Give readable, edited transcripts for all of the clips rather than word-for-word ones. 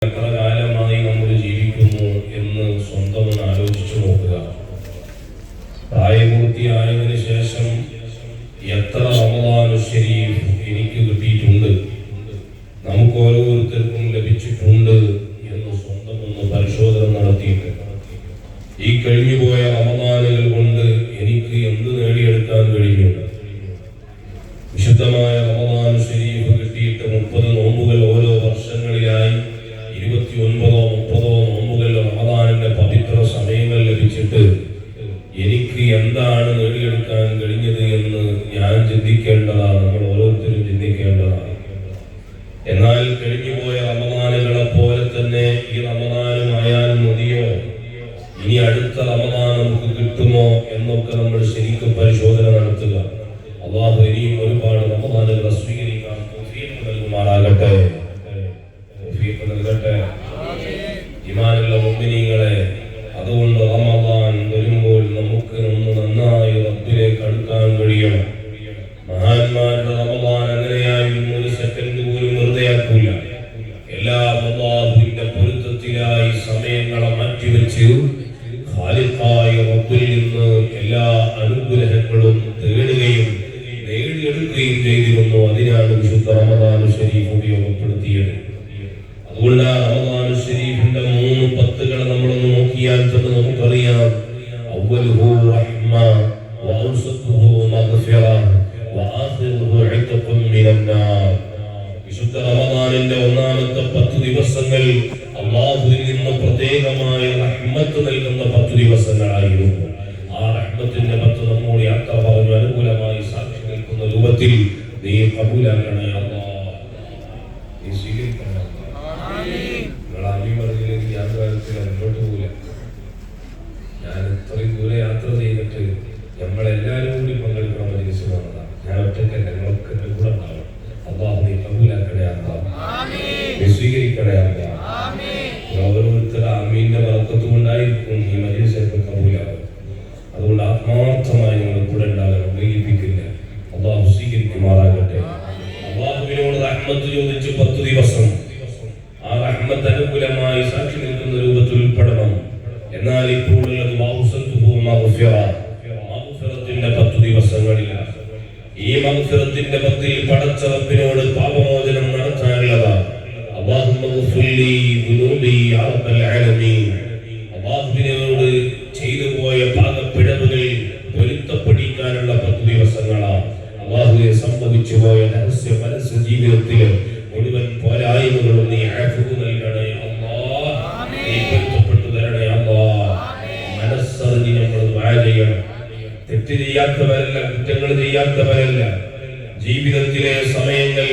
എത്ര കാലമായി നമ്മൾ ജീവിക്കുന്നു എന്ന് സ്വന്തം ഒന്ന് ആലോചിച്ചു നോക്കുക. പ്രായപൂർത്തിയായതിനു ശേഷം എത്ര റമദാൻ ശരീഫ് എനിക്ക് കിട്ടിയിട്ടുണ്ട്, നമുക്ക് ഓരോരുത്തർക്കും ലഭിച്ചിട്ടുണ്ട് എന്ന് സ്വന്തം ഒന്ന് പരിശോധന നടത്തിയിട്ട് ഈ കഴിഞ്ഞുപോയ റമദാനുകൾ കൊണ്ട് എനിക്ക് എന്ത് നേടിയെടുക്കാൻ കഴിഞ്ഞു? വിശുദ്ധമായ റമദാൻ ശരീഫ് കിട്ടിയിട്ട് 30 നോമ്പുകൾ ഓരോ വർഷങ്ങളിലായി 29 30 നോമ്പുകൾ റമദാനിന്റെ പവിത്ര സമയങ്ങൾ ലഭിച്ചിട്ട് എനിക്ക് എന്താണ് നേടിയെടുക്കാൻ കഴിഞ്ഞത് എന്ന് ഞാൻ ചിന്തിക്കേണ്ടതാണ്, നമ്മൾ ഓരോരുത്തരും ചിന്തിക്കേണ്ടതാണ്. എന്നാൽ കഴിഞ്ഞുപോയ റമദാനുകളെ പോലെ തന്നെ ഈ റമദാനുമായാൽ മതിയോ, ഇനി അടുത്ത റമദാൻ നമുക്ക് കിട്ടുമോ എന്നൊക്കെ നമ്മൾ ശരിക്കും പരിശോധന നടത്തുക. അല്ലാഹു ഇനിയും ഒരുപാട് റമദാനുകളെ സ്വീകരിക്കാൻ തൗഫീഖ് നൽകുമാറാകട്ടെ. ഈമാനുള്ള മുഅ്മിനീങ്ങളെ, അതുകൊണ്ട് റമദാൻ വരുമ്പോൾ നമുക്ക് ഒന്ന് നന്നായി റബ്ബിലേക്ക് അടുക്കാൻ കഴിയണം. മഹാന്മാരുടെ റമദാൻ അങ്ങനെയായിരുന്നു, ഒരു സെക്കൻഡ് പോലും വെറുതെ ആക്കൂല. എല്ലാം അല്ലാഹുവിന്റെ പൊരുത്തത്തിലായി സമയങ്ങളെ മാറ്റിവെച്ച് ഖാലിഖായ റബ്ബിൽ നിന്ന് എല്ലാ അനുഗ്രഹങ്ങളും തേടുകയും നേടിയെടുക്കുകയും ചെയ്തിരുന്നു. അതിനാണ് വിശുദ്ധ റമദാൻ ശരീഫ് ഉപയോഗപ്പെടുത്തിയത്. അതുകൊണ്ട് ആ റമദാൻ ശരീഫിന്റെ 3 പത്തുകൾ നമ്മളൊന്ന് നോക്കിയാൽ തന്നെ നമുക്കറിയാം. അവ്വലുഹു റഹ്മ വഔസതുഹു മഗ്ഫിറ വആഖിറുഹു ഇത്ഖുൻ മിനന്നാർ. വിശുദ്ധ റമദാനിന്റെ ഒന്നാമത്തെ 10 ദിവസങ്ങൾ അല്ലാഹുവിൽ നിന്ന് പ്രത്യേകമായ റഹ്മത്ത് നൽകുന്ന 10 ദിവസങ്ങളായിരുന്നു. ആ റഹ്മത്തിന്റെ 10 നമ്മോട് യാത്ര പറഞ്ഞു അനുകൂലമായി സാക്ഷി നിൽക്കുന്ന രൂപത്തിൽ നീ കബൂലാക്കണേ അല്ലാഹ്, നീ സ്വീകരിക്കണേ. മുന്നോട്ട് പോകില്ല. ഞാൻ ഇത്രയും ദൂരെ യാത്ര ചെയ്തിട്ട് നമ്മളെല്ലാവരും കൂടി പങ്കെടുക്കണം മജ്‌ലിസ് വന്നതാണ്. ഞാൻ ഒറ്റയ്ക്കല്ല, നിങ്ങളൊക്കെ എന്റെ കൂടെ ഉണ്ടാവും. അല്ലാഹു നീ കബൂലാക്കണേ അല്ലാഹ്, നീ സ്വീകരിക്കണേ അല്ലാഹ്. ഓരോരുത്തർ ആമീന്റെ ബർക്കത്ത് കൊണ്ടായിരിക്കും ഈ മജ്‌ലിസൊക്കെ കബൂലാകും. അതുകൊണ്ട് ആത്മാർത്ഥമായി നിങ്ങൾ കൂടെ ഉണ്ടാകണം, വൈകിപ്പിക്കില്ല. അല്ലാഹു സ്വീകരിക്കുമാറാകട്ടെ. അല്ലാഹുവിനോട് റഹ്മത്ത് ചോദിച്ച് 10 ദിവസം ആ റഹ്മത്ത് അനുകൂലമായി സാക്ഷി നിൽക്കുന്ന രൂപത്തിൽ ഉൾപ്പെടണം. എന്നാൽ ഇപ്പോഴുള്ളത് മഗ്ഫിറത്തിന്റെ 10 ദിവസങ്ങളിലാണ്. ഈ മഗ്ഫിറത്തിന്റെ 10ൽ പടച്ച റബ്ബിനോട് പാപമോചനം നടത്താനുള്ളതാണ്. അല്ലാഹുവിനോട് ചെയ്തു പോയ പാകപ്പിഴവുകൾ പൊരുത്തപ്പെടിക്കാനുള്ള 10 ദിവസങ്ങളാണ്. അല്ലാഹുവെ സംഭവിച്ചു പോയ രഹസ്യ മനസ്സ് ജീവിതത്തിൽ മുഴുവൻ പോരായ്മകളും നീ ആഫിയത്ത് നൽകണേ അല്ലാഹ്, നീ പൊരുത്തപ്പെട്ടു തരണേ അല്ലാഹ്. മനസ്സറിഞ്ഞ് നമ്മൾ ദുആ ചെയ്യണം. തെറ്റ് ചെയ്യാത്തവരല്ല, കുറ്റങ്ങൾ ചെയ്യാത്തവരല്ല. ജീവിതത്തിലെ സമയങ്ങൾ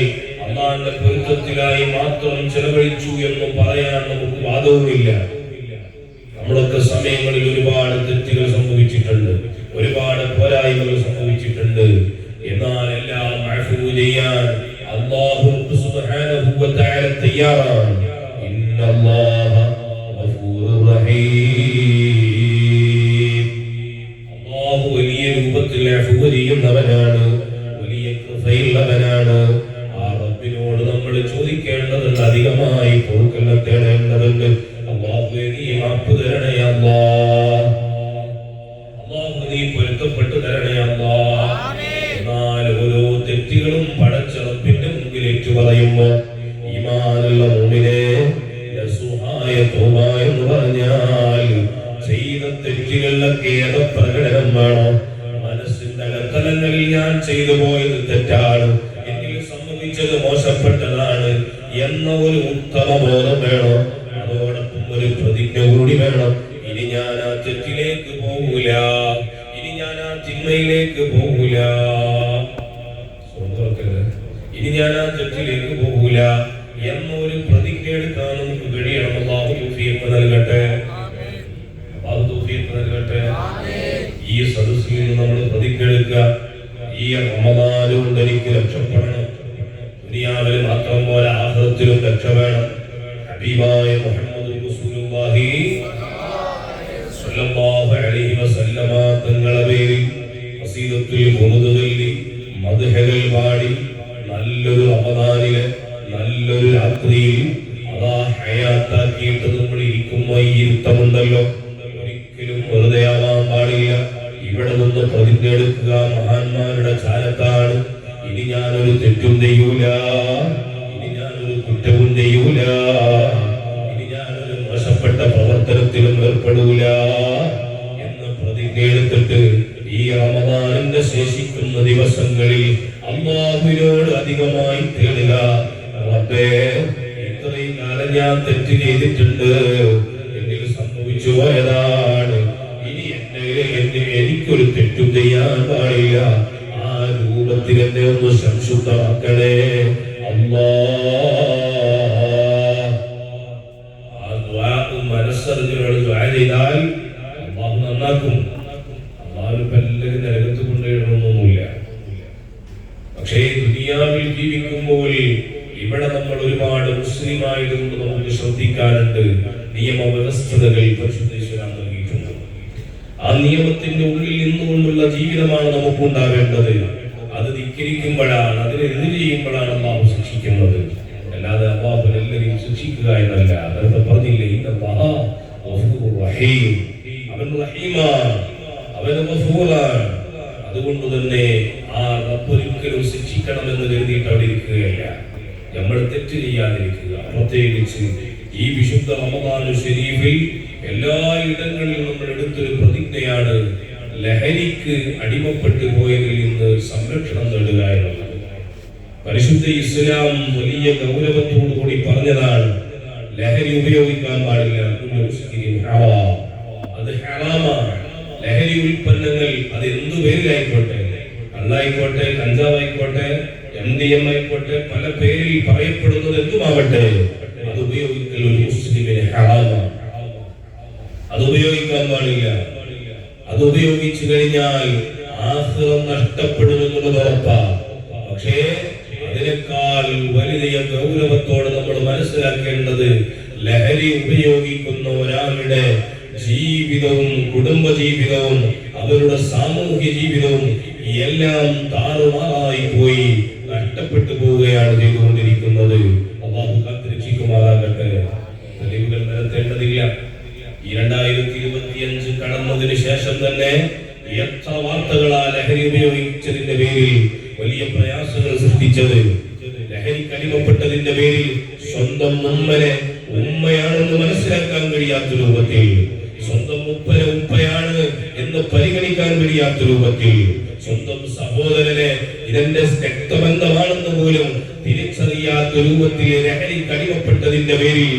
അല്ലാഹുവിന്റെ പൊരുത്തത്തിലായി മാത്രം ചെലവഴിച്ചു എന്ന് പറയാൻ നമുക്ക് വാദവുമില്ല. നമ്മളൊക്കെ സമയങ്ങളിൽ ഒരുപാട് തെറ്റുകൾ സംഭവിച്ചിട്ടുണ്ട്, ഒരുപാട് പോരായ്മകൾ സംഭവിച്ചിട്ടുണ്ട്. എന്നാൽ എല്ലാം അഫ്വു ചെയ്യാൻ അല്ലാഹു സുബ്ഹാനഹു വ തആല തയ്യാറാണ്. ഇന്നല്ലാഹ ഗഫൂറുർ റഹീം. അല്ലാഹു വലിയ രൂപത്തിൽ അഫ്വു ചെയ്യുന്നവനാണ്, വലിയ കൃപയുള്ളവനാണ്. ആ റബ്ബിനോട് നമ്മൾ ചോദിക്കേണ്ടതുണ്ട്, അധികമായി പൊറുക്കൽ തേടേണ്ടതുണ്ട്. അല്ലാഹുവേ നീ മാപ്പ് തരണേ അല്ലാഹ്, അല്ലാഹു നീ പൊരുത്തപ്പെട്ടു തരണേ അല്ലാഹ്. എന്നാൽ ഓരോ തെറ്റുകളും പടച്ച റബ്ബിന്റെ മുമ്പിൽ ഏറ്റുപറയുമ്പോൾ ഈമാനുള്ള മുഅ്മിനേ നസുഹായ തൗബ എന്ന് പറഞ്ഞാൽ ചെയ്ത തെറ്റുകളിലൊക്കെ പ്രകടനം വേണം. മനസ്സിന്റെ അകത്തലങ്ങളിൽ ഞാൻ ചെയ്തു പോയത് തെറ്റാണ്, എന്നിൽ സംഭവിച്ചത് മോശപ്പെട്ടതാണ് എന്ന ഒരു ഉത്തമ ബോധം വേണം. അതോടൊപ്പം ഒരു പ്രതിജ്ഞ കൂടി വേണം. ഇനി ഞാൻ ആ തെറ്റിലേക്ക് പോകൂല, ഇനി ഞാൻ ആ തിന്മയിലേക്ക് പോകൂല, ഇനി ഞാൻ ആ തെറ്റിലേക്ക് പോകൂല എന്നൊരു പ്രതിജ്ഞ എടുക്കാൻ നമുക്ക് കഴിയണം. അല്ലാഹു തൗഫീഖ് നൽകട്ടെ, അല്ലാഹു തൗഫീഖ് നൽകട്ടെ. ഈ സദസ്സിൽ നിന്ന് നമ്മൾ പ്രതിജ്ഞ എടുക്കുക, ഈ റമദാൻ കൊണ്ട് എനിക്ക് രക്ഷപ്പെടണം. ദുനിയാവിൽ മാത്രം പോലെ ആഖിറത്തിലും രക്ഷ വേണം. ഹബീബായ മുഹമ്മദ് റസൂലുള്ളാഹി സ്വല്ലല്ലാഹു അലൈഹി വസല്ലമ തങ്ങളുടെ പേരിൽ ഖസീദത്തുൽ ഖുനൂദ് ചൊല്ലി മദ്ഹകൾ പാടി നല്ലൊരു റമദാനിലെ നല്ലൊരു രാത്രിയിൽ അതാ ഹയാത്താക്കിയിട്ട് നമ്മൾ ഇരിക്കുമ്പോൾ ഈ ഇരുത്തമുണ്ടല്ലോ, ഒരിക്കലും വെറുതെ ആവാൻ പാടില്ല. ഇവിടെ നിന്ന് പ്രതിജ്ഞ എടുക്കുക, മഹാന്മാരുടെ ചാരത്താണ്. ഇനി ഞാനൊരു തെറ്റും ചെയ്യൂല, ഇനി ഞാനൊരു കുറ്റവും ചെയ്യൂല, ഇനി ഞാനൊരു മോശപ്പെട്ട പ്രവർത്തനത്തിലും ഏർപ്പെടൂല എന്ന് പ്രതിജ്ഞ എടുത്തിട്ട് ഈ റമദാനിന്റെ ശേഷിക്കുന്ന ദിവസങ്ങളിൽ അല്ലാഹുവിനോട് അധികമായി തേടുക. റബ്ബേ, ഇത്രയും കാലം ഞാൻ തെറ്റ് ചെയ്തിട്ടുണ്ട്, എന്നിൽ സംഭവിച്ചു പോയതാണ്, ഇനി എനിക്കൊരു തെറ്റും ചെയ്യാൻ പാടില്ല. ആ രൂപത്തിൽ എന്നെ ഒന്ന് സംശുദ്ധമാക്കണേ അല്ലാ. മനസ്സറിഞ്ഞൊരാൾ ദുആ ചെയ്താൽ അല്ലാഹു നന്നാക്കും. അല്ലാഹു എല്ലാവരും നരകത്ത് കൊണ്ടുപോയിടണമെന്നൊന്നുമില്ല. പക്ഷേ ദുനിയാവിൽ ജീവിക്കുമ്പോൾ ഇവിടെ നമ്മൾ ഒരുപാട് മുസ്ലിമായതുകൊണ്ട് നമുക്ക് ശ്രദ്ധിക്കാനുണ്ട്. നിയമവ്യവസ്ഥകൾ പരിശുദ്ധ ഇസ്ലാം നൽകിയിട്ടുണ്ട്. ആ നിയമത്തിന്റെ ഉള്ളിൽ നിന്നുകൊണ്ടുള്ള ജീവിതമാണ് നമുക്ക് ഉണ്ടാവേണ്ടത്. അത് ധിക്കരിക്കുമ്പോഴാണ്, അതിനെതിരെ ചെയ്യുമ്പോഴാണ് അല്ലാഹു ശിക്ഷിക്കുന്നത്. അല്ലാതെ അല്ലാഹു എല്ലാവരെയും ശിക്ഷിക്കുക എന്നല്ല. നേരത്തെ പറഞ്ഞില്ലേ, അവൻ റഹീമാണ്, അവൻ ഗഫൂറാണ്. അതുകൊണ്ട് തന്നെ ആ റബ്ബ് ഒരിക്കലും ശിക്ഷിക്കണമെന്ന് കരുതിയിട്ട് അവിടെ ഇരിക്കുകയല്ല. നമ്മൾ തെറ്റ് ചെയ്യാതിരിക്കുക. പ്രത്യേകിച്ച് ഈ വിശുദ്ധ റമദാൻ ശരീഫിൽ എല്ലാ ഇടങ്ങളിലും നമ്മൾ എടുത്തൊരു പ്രതിജ്ഞയാണ് ലഹരിക്ക് അടിമപ്പെട്ടു പോയതിൽ നിന്ന് സംരക്ഷണം നേടുക എന്നുള്ളത്. പരിശുദ്ധ ഇസ്ലാം വലിയ ഗൗരവത്തോടു കൂടി പറഞ്ഞതാണ്, ലഹരി ഉപയോഗിക്കാൻ പാടില്ല, അത് ഹറാമാണ്. ലഹരി ഉൽപ്പന്നങ്ങൾ അത് എന്തു പേരിലായിക്കോട്ടെ, കള്ളായിക്കോട്ടെ, കഞ്ചാവായിക്കോട്ടെ, MDM ആയിക്കോട്ടെ, പല പേരിൽ പറയപ്പെടുന്നത് എന്തുമാവട്ടെ, അത് ഉപയോഗിക്കൽ ഒരു മുസ്ലിമിന് ഹറാമാണ്. അത് ഉപയോഗിക്കാൻ പാടില്ല. അത് ഉപയോഗിച്ചു കഴിഞ്ഞാൽ ആഖിറം നഷ്ടപ്പെടുമെന്നുള്ളത് ഉറപ്പാണ്. പക്ഷേ അതിനേക്കാൾ വലിയ ഗൗരവത്തോടെ നമ്മൾ മനസ്സിലാക്കേണ്ടത്, ലഹരി ഉപയോഗിക്കുന്ന ഒരാളുടെ ജീവിതവും കുടുംബജീവിതവും അവരുടെ സാമൂഹ്യ ജീവിതവും എല്ലാം താറുമാറായി പോയി നഷ്ടപ്പെട്ടു പോവുകയാണ് ചെയ്തുകൊണ്ടിരിക്കുന്നത്. അല്ലാഹു കാത്തുരക്ഷിക്കുമാറാകട്ടെ. തെളിവുകൾ നിരത്തേണ്ടതില്ല. ഈ 2025 കടന്നതിന് ശേഷം തന്നെ എത്ര വാർത്തകളാ ലഹരി ഉപയോഗിച്ചതിന്റെ പേരിൽ വലിയ പ്രയാസങ്ങൾ സൃഷ്ടിച്ചത്. ലഹരിക്ക് അടിമപ്പെട്ടതിന്റെ പേരിൽ സ്വന്തം ഉമ്മനെ ഉമ്മയാണെന്ന് മനസ്സിലാക്കാൻ കഴിയാത്ത രൂപത്തിൽ, സ്വന്തം ഉപ്പനെ ഉപ്പയാണ് എന്ന് പരിഗണിക്കാൻ കഴിയാത്ത രൂപത്തിൽ, സ്വന്തം സഹോദരനെ ഇതെന്റെ രക്തബന്ധമാണെന്ന് പോലും തിരിച്ചറിയാത്ത രൂപത്തിൽ ലഹരിക്ക് അടിമപ്പെട്ടതിന്റെ പേരിൽ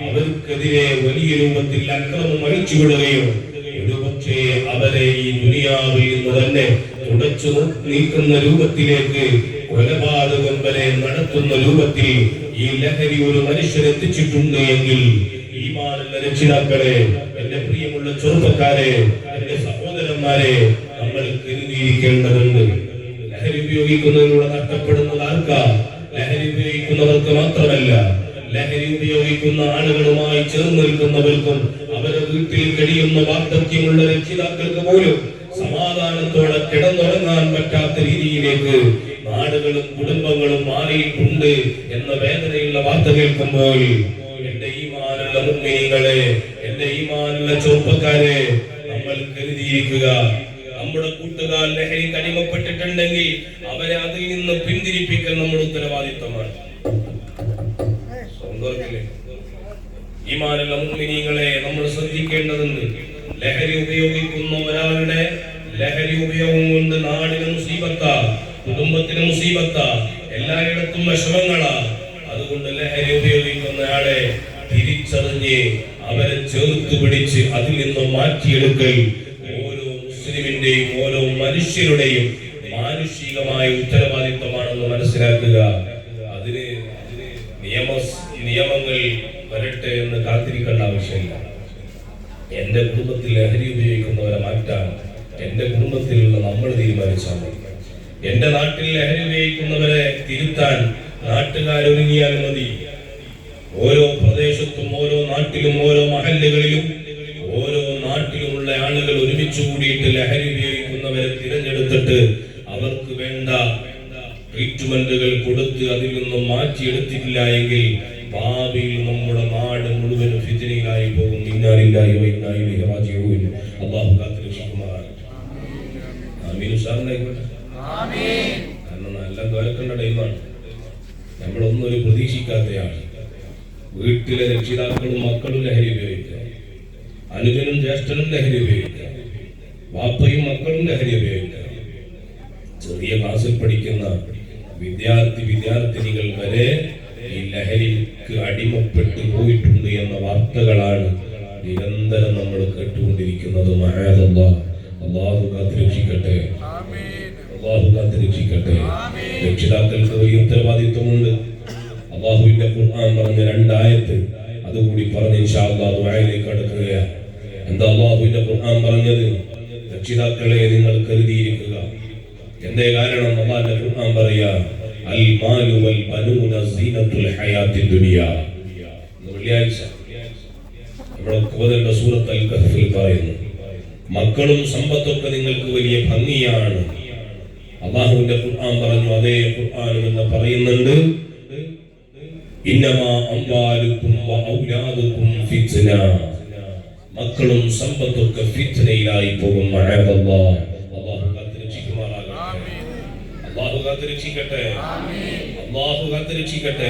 അവർക്കെതിരെ വലിയ രൂപത്തിൽ അക്രമം അഴിച്ചുവിടുകയും ഒരുപക്ഷെ അവരെ ഈ ദുനിയാവിൽ നിന്ന് തന്നെ തുടച്ചു നീക്കുന്ന രൂപത്തിലേക്ക് കൊലപാതകം വരെ നടത്തുന്ന രൂപത്തിൽ ഈ ലഹരി ഒരു മനുഷ്യരെത്തിച്ചിട്ടുണ്ട് എങ്കിൽ, ഈമാനുള്ള രക്ഷിതാക്കളെ, എന്റെ പ്രിയമുള്ള ചെറുപ്പക്കാരെ, എന്റെ സഹോദരന്മാരെ, നമ്മൾ കരുതിയിരിക്കേണ്ടതുണ്ട്. ലഹരി ഉപയോഗിക്കുന്നതിലൂടെ നഷ്ടപ്പെടുന്നത് ആർക്കാ? ലഹരി ഉപയോഗിക്കുന്നവർക്ക് മാത്രമല്ല, ലഹരി ഉപയോഗിക്കുന്ന ആളുകളുമായി ചേർന്ന് നിൽക്കുന്നവർക്കും അവരെ വീട്ടിൽ കഴിയുന്ന വാർദ്ധക്യമുള്ള രക്ഷിതാക്കൾക്ക് പോലും സമാധാനത്തോടെ കിടന്നുറങ്ങാൻ പറ്റാത്ത രീതിയിലേക്ക് നാടുകളും കുടുംബങ്ങളും മാറിയിട്ടുണ്ട് എന്ന വേദനയുള്ള വാർത്ത കേൾക്കുമ്പോൾ, എന്റെ ഈമാനുള്ള മുഅ്മിനീങ്ങളെ, എന്റെ ഈമാനുള്ള ചെറുപ്പക്കാരെ, നമ്മൾ കരുതിയിരിക്കുക. നമ്മുടെ കൂട്ടുകാർ ലഹരിക്ക് അടിമപ്പെട്ടിട്ടുണ്ടെങ്കിൽ അവരെ അതിൽ നിന്ന് പിന്തിരിപ്പിക്കൽ നമ്മുടെ ഉത്തരവാദിത്തമാണ്. ഈമാനുള്ള മുഅ്മിനീങ്ങളെ, നമ്മൾ ശ്രദ്ധിക്കേണ്ടതുണ്ട്. ലഹരി ഉപയോഗിക്കുന്ന ഒരാളുടെ ലഹരി ഉപയോഗം കൊണ്ട് നാടിന് മുസീബത്താ, കുടുംബത്തിന് മുസീബത്താ, എല്ലായിടത്തും വിഷമങ്ങളാ. അതുകൊണ്ട് ലഹരി ഉപയോഗിക്കുന്നയാളെ തിരിച്ചറിഞ്ഞ് അവരെ ചേർത്ത് പിടിച്ച് അതിൽ നിന്ന് മാറ്റിയെടുക്കൽ ഓരോ മുസ്ലിമിന്റെയും ഓരോ മനുഷ്യരുടെയും മാനുഷികമായ ഉത്തരവാദിത്വമാണെന്ന് മനസ്സിലാക്കുക. അതിന് നിയമങ്ങൾ വരട്ടെ എന്ന് കാത്തിരിക്കേണ്ട ആവശ്യമില്ല. എന്റെ കുടുംബത്തിൽ ലഹരി ഉപയോഗിക്കുന്നവരെ മാറ്റാൻ എന്റെ കുടുംബത്തിലുള്ള നമ്മൾ തീരുമാനിച്ചാൽ മതി. എന്റെ നാട്ടിൽ ലഹരി ഉപയോഗിക്കുന്നവരെ തിരുത്താൻ നാട്ടുകാരൊരുങ്ങിയാൽ മതി. ഓരോ പ്രദേശത്തും ഓരോ നാട്ടിലും ഓരോ മഹല്ലുകളിലും ഓരോ നാട്ടിലുമുള്ള ആളുകൾ ഒരുമിച്ച് കൂടിയിട്ട് ലഹരി ഉപയോഗിക്കുന്നവരെ തിരഞ്ഞെടുത്തിട്ട് അവർക്ക് വേണ്ട ട്രീറ്റ്മെന്റുകൾ കൊടുത്ത് അതിൽ നിന്നും മാറ്റിയെടുത്തിട്ടില്ല എങ്കിൽ ഭാവിയിൽ നമ്മുടെ നാട് മുഴുവനും ഫിത്നയിലായി പോകും. ഇന്നാലില്ലാഹി വ ഇന്നാ ഇലൈഹി റാജിഊൻ. അല്ലാഹു കാത്തുരക്ഷിക്കുമാറാകട്ടെ. ആമീൻ. ഉസ്താദിനായിക്കോട്ടെ. ആമീൻ. കാരണം നല്ല ദ്വാരക്കേണ്ട ടൈമാണ്. നമ്മളൊന്നും ഒരു പ്രതീക്ഷിക്കാത്തയാണ്. വീട്ടിലെ രക്ഷിതാക്കളും മക്കളും ലഹരി ഉപയോഗിക്കുക, അനുജനും ജ്യേഷ്ഠനും ലഹരി ഉപയോഗിക്കുക, വാപ്പയും മക്കളും ലഹരി ഉപയോഗിക്കുക. ചെറിയ ക്ലാസ്സിൽ പഠിക്കുന്ന വിദ്യാർത്ഥിനികൾ വരെ ഈ ലഹരിക്ക് അടിമപ്പെട്ടു പോയിട്ടുണ്ട് എന്ന വാർത്തകളാണ് നിരന്തരം നമ്മൾ കേട്ടുകൊണ്ടിരിക്കുന്നത്. അല്ലാഹു കാത്തുരക്ഷിക്കട്ടെ. അല്ലാഹു കാത്തുരക്ഷിക്കട്ടെ. രക്ഷിതാക്കൾക്ക് വലിയ ഉത്തരവാദിത്വമുണ്ട്. അല്ലാഹുവിന്റെ ഖുർആൻ പറഞ്ഞ 2 ആയത്ത് അതുകൂടി പറഞ്ഞ് ഇൻഷാ അല്ലാഹ് ദുആയിലേക്ക് കടക്കുകയാണ്. എന്താ അല്ലാഹുവിന്റെ ഖുർആൻ പറഞ്ഞത്? രക്ഷിതാക്കളെ നിങ്ങൾ കരുതിയിരിക്കുക. എന്തേ കാരണം? അല്ലാഹുവിന്റെ ഖുർആൻ പറയാ അൽ മാലു വൽ ബനൂന സീനത്തുൽ ഹയാത്തി ദുനിയ. വെള്ളിയാഴ്ച നമ്മുടെ ഖുർആനിലെ സൂറത്ത് അൽ കഹ്ഫിൽ പറയുന്നു മക്കളും സമ്പത്തൊക്കെ നിങ്ങൾക്ക് വലിയ ഭംഗിയാണ്. അല്ലാഹുവിന്റെ ഖുർആൻ പറഞ്ഞു, അതേ ഖുർആൻ എന്ന് പറയുന്നുണ്ട് ഇന്നമാ അംവാലുക്കും വ ഔലാദുക്കും ഫിത്ന. മക്കളും സമ്പത്തൊക്കെ ഫിത്നയിലായി പോകും. മഅദല്ലാഹ്. അല്ലാഹു കാത്തുരക്ഷിക്കുമാറാകട്ടെ. അല്ലാഹു കാത്തുരക്ഷിക്കട്ടെ. അല്ലാഹു കാത്തുരക്ഷിക്കട്ടെ.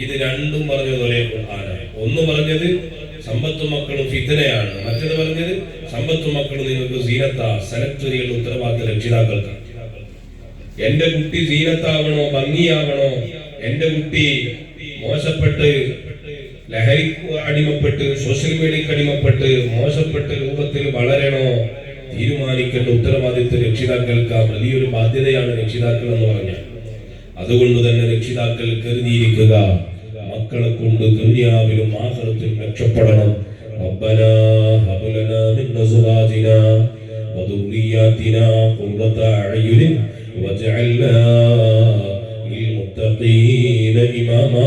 ഇത് രണ്ടും പറഞ്ഞത് ഒരേ ഖുർആനാണ്. ഒന്ന് പറഞ്ഞത് സമ്പത്തും മക്കളും ഫിത്നയാണ്, മറ്റത് പറഞ്ഞത് സമ്പത്തും മക്കളും നിങ്ങൾക്ക് സീനത്താ. സെലക്ട് ചെയ്യുന്ന ഉത്തരവാദിത്ത രക്ഷിതാക്കൾക്ക്. എന്റെ കുട്ടി സീനത്താവണോ, ഭംഗിയാവണോ, എന്റെ കുട്ടി മോശപ്പെട്ട് ലഹരിക്ക് അടിമപ്പെട്ട് സോഷ്യൽ മീഡിയക്ക് അടിമപ്പെട്ട് മോശപ്പെട്ട രൂപത്തിൽ വളരണോ തീരുമാനിക്കേണ്ട ഉത്തരവാദിത്വ രക്ഷിതാക്കൾക്ക്. വലിയൊരു ബാധ്യതയാണ് രക്ഷിതാക്കൾ എന്ന് പറഞ്ഞാൽ. അതുകൊണ്ട് തന്നെ രക്ഷിതാക്കൾ കരുതിയിരിക്കുക. മക്കളെ കൊണ്ട് ദുനിയാവിലും ആഖിറത്തിലും രക്ഷപ്പെടണം. റബ്ബനാ ഹബ് ലനാ മിൻ അസ്വാജിനാ വദുർരിയാതിനാ ഖുർറത അഅ്യുനിൻ വജഅൽനാ ലിൽമുത്തഖീന ഇമാമാ.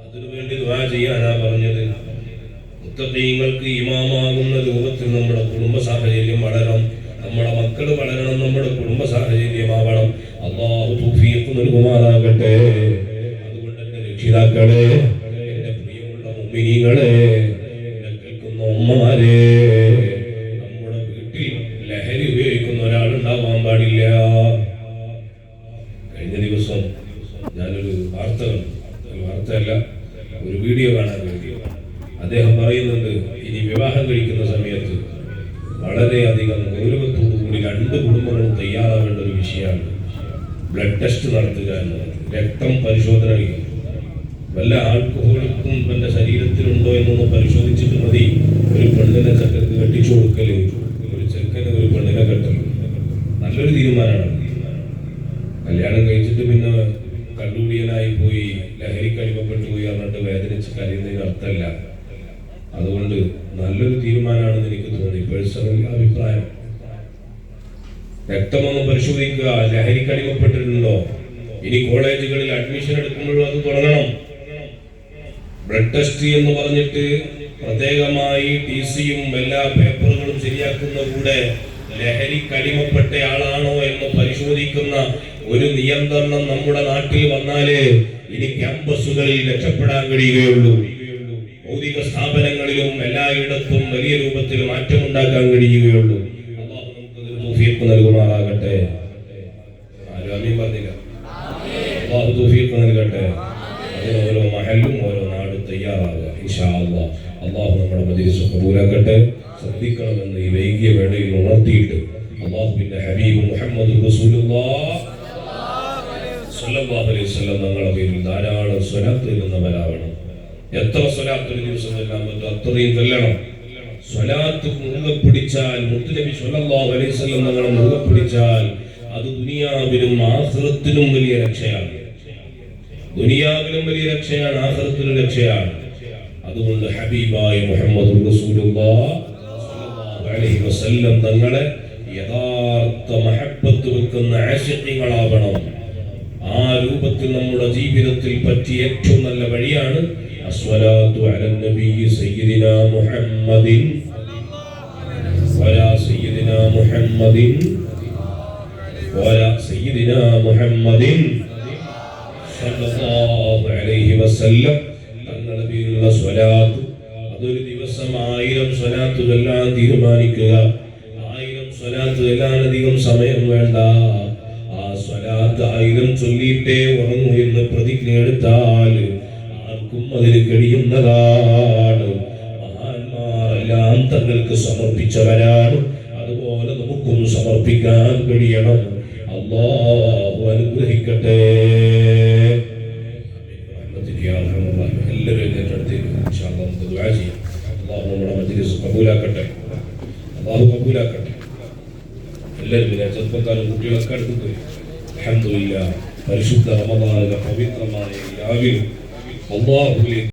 അതിനുവേണ്ടി ദുആ ചെയ്യാനാ പറഞ്ഞത്. മുത്തഖീങ്ങൾക്ക് ഇമാമാകുന്ന രൂപത്തിൽ നമ്മുടെ കുടുംബ സാഹചര്യം വളരണം, നമ്മുടെ മക്കൾ വളരണം, നമ്മുടെ കുടുംബ സാഹചര്യമാവണം. അല്ലാഹു തൗഫീഖ് നൽകുമാറാകട്ടെ. അതുകൊണ്ട് എന്റെ രക്ഷിതാക്കളെ, എന്റെ പ്രിയമുള്ള മുഅ്മിനീങ്ങളെ, എന്നെ കേൾക്കുന്ന ഉമ്മമാരെ, നമ്മുടെ വീട്ടിൽ ലഹരി ഉപയോഗിക്കുന്ന ഒരാളുണ്ടാവാൻ പാടില്ല. കഴിഞ്ഞ ദിവസം ഞാനൊരു വാർത്തയല്ല ഒരു വീഡിയോ കാണാൻ വേണ്ടി അദ്ദേഹം പറയുന്നുണ്ട്, ഇനി വിവാഹം കഴിക്കുന്ന സമയത്ത് വളരെയധികം ഗൗരവത്തോടുകൂടി 2 കുടുംബങ്ങളും തയ്യാറാവേണ്ട ഒരു വിഷയമാണ് ബ്ലഡ് ടെസ്റ്റ് നടത്തുക എന്നത്. രക്തം പരിശോധന ചെയ്യുക. വല്ല ആൽക്കഹോളിക്കും എന്റെ ശരീരത്തിലുണ്ടോ എന്നൊന്ന് പരിശോധിച്ചിട്ട് മതി ഒരു പെണ്ണിനെ ചെക്കർക്ക് കെട്ടിച്ചു കൊടുക്കല്, ഒരു ചെക്കന് ഒരു പെണ്ണിനെ കെട്ടല്. നല്ലൊരു തീരുമാനമാണ്. കല്യാണം കഴിച്ചിട്ട് പിന്നെ കള്ളുകൂടിയനായി പോയി ലഹരിക്ക് അടിമപ്പെട്ടു പോയി പറഞ്ഞിട്ട് വേദനിച്ച് കരയുന്നതിന് അർത്ഥമല്ല. അതുകൊണ്ട് നല്ലൊരു തീരുമാനമാണെന്ന് എനിക്ക് തോന്നി. പേഴ്സണൽ അഭിപ്രായം. രക്തമൊന്ന് പരിശോധിക്കുക. ലഹരിക്ക് അടിമപ്പെട്ടിട്ടുണ്ടോ? ഇനി കോളേജുകളിൽ അഡ്മിഷൻ എടുക്കുമ്പോഴും അത് തുടങ്ങണം. ബ്ലഡ് ടെസ്റ്റ് എന്ന് പറഞ്ഞിട്ട് പ്രത്യേകമായി TCയും എല്ലാ പേപ്പറുകളും ശരിയാക്കുന്ന കൂടെ ലഹരിക്ക് അടിമപ്പെട്ട ആളാണോ എന്ന് പരിശോധിക്കുന്ന ഒരു നിയന്ത്രണം നമ്മുടെ നാട്ടിൽ വന്നാലേ ഇനി ക്യാമ്പസുകളിൽ രക്ഷപ്പെടാൻ കഴിയുകയുള്ളൂ. ഭൗതിക സ്ഥാപനങ്ങളിലും എല്ലായിടത്തും വലിയ രൂപത്തിൽ മാറ്റമുണ്ടാക്കാൻ കഴിയുകയുള്ളൂ. അല്ലാഹു നമുക്കതിന് തൗഫീഖ് നൽകുമാറാകട്ടെ. ആരും ആമീൻ പറഞ്ഞില്ല. അല്ലാഹു തൗഫീഖ് നൽകട്ടെ. അതിന് ഓരോ മഹല്ലും ഓരോ നാടും തയ്യാറാവുക ഇൻഷാ അല്ലാഹ്. അല്ലാഹു നമ്മുടെ മജ്‌ലിസ് കബൂലാക്കട്ടെ. ശ്രദ്ധിക്കണമെന്ന് ഈ വൈകിയ വേളയിൽ ഉണർത്തിയിട്ട് അല്ലാഹുവിന്റെ ഹബീബ് മുഹമ്മദ് റസൂലുള്ളാഹി സ്വല്ലല്ലാഹു അലൈഹി വസല്ലം തങ്ങളുടെ പേരിൽ ധാരാളം സ്വലാത്ത് ചൊല്ലുന്നവരാവണം. എത്ര സ്വലാത്ത് ഒരു ദിവസം ചൊല്ലാൻ പറ്റും അത്രയും ചൊല്ലണം. സ്വലാത്ത് മുറുകെ പിടിച്ചാൽ, മുത്തുനബി സ്വല്ലല്ലാഹു അലൈഹി വസല്ലം തങ്ങളെ മുറുകെ പിടിച്ചാൽ അത് ദുനിയാവിലും ആഖിറത്തിലും വലിയ രക്ഷയാണ്. ദുനിയാവിലും വലിയ രക്ഷയാണ്, ആഖിറത്തിലും രക്ഷയാണ്. അതുകൊണ്ട് ഹബീബായ മുഹമ്മദ് റസൂലുള്ളാഹി സ്വല്ലല്ലാഹു അലൈഹി വസല്ലം തങ്ങളെ യഥാർത്ഥ മഹബ്ബത്ത് വെക്കുന്ന ആശിഖീങ്ങളാവണം. ആ രൂപത്തിൽ നമ്മുടെ ജീവിതത്തിൽ പറ്റിയ ഏറ്റവും നല്ല വഴിയാണ് അസ്സലാത്തു അലൻ നബി സയ്യിദിനാ മുഹമ്മദിൻ വലാ സയ്യിദിനാ മുഹമ്മദിൻ വലാ സയ്യിദിനാ മുഹമ്മദിൻ സല്ലല്ലാഹു അലൈഹി വസല്ലം തങ്ങളുടെ പേരിലുള്ള സ്വലാത്ത് അതൊരു ദിവസം 1000 സ്വലാത്ത് ചൊല്ലാൻ തീരുമാനിക്കുക. 1000 സ്വലാത്ത് ചൊല്ലാൻ അധികം സമയം വേണ്ട. ആ സ്വലാത്ത് 1000 ചൊല്ലിയിട്ടേ ഉറങ്ങൂ എന്ന് പ്രതിജ്ഞ എടുത്താൽ ആർക്കും അതിന് കഴിയുന്നതാണ്. മഹാന്മാരെല്ലാം തങ്ങൾക്ക് സമർപ്പിച്ചവരാണ്. അതുപോലെ നമുക്കും സമർപ്പിക്കാൻ കഴിയണം. അല്ലാഹു അനുഗ്രഹിക്കട്ടെ. എല്ലാവരും ഏറ്റെടുത്തേക്ക് ഇൻഷാ അല്ലാഹ് നമുക്ക് ദുആ ചെയ്യാം. അല്ലാഹു നമ്മുടെ മജ്ലിസ് കബൂലാക്കട്ടെ. അല്ലാഹു കബൂലാക്കട്ടെ. എല്ലാവരും ചെറുപ്പക്കാരും കുട്ടികളൊക്കെ അടുത്ത് പോയി. അൽഹംദുലില്ലാഹ് പരിശുദ്ധ റമദാനിലെ പവിത്രമായ രാവിലെ അല്ലാഹുവിലേക്ക്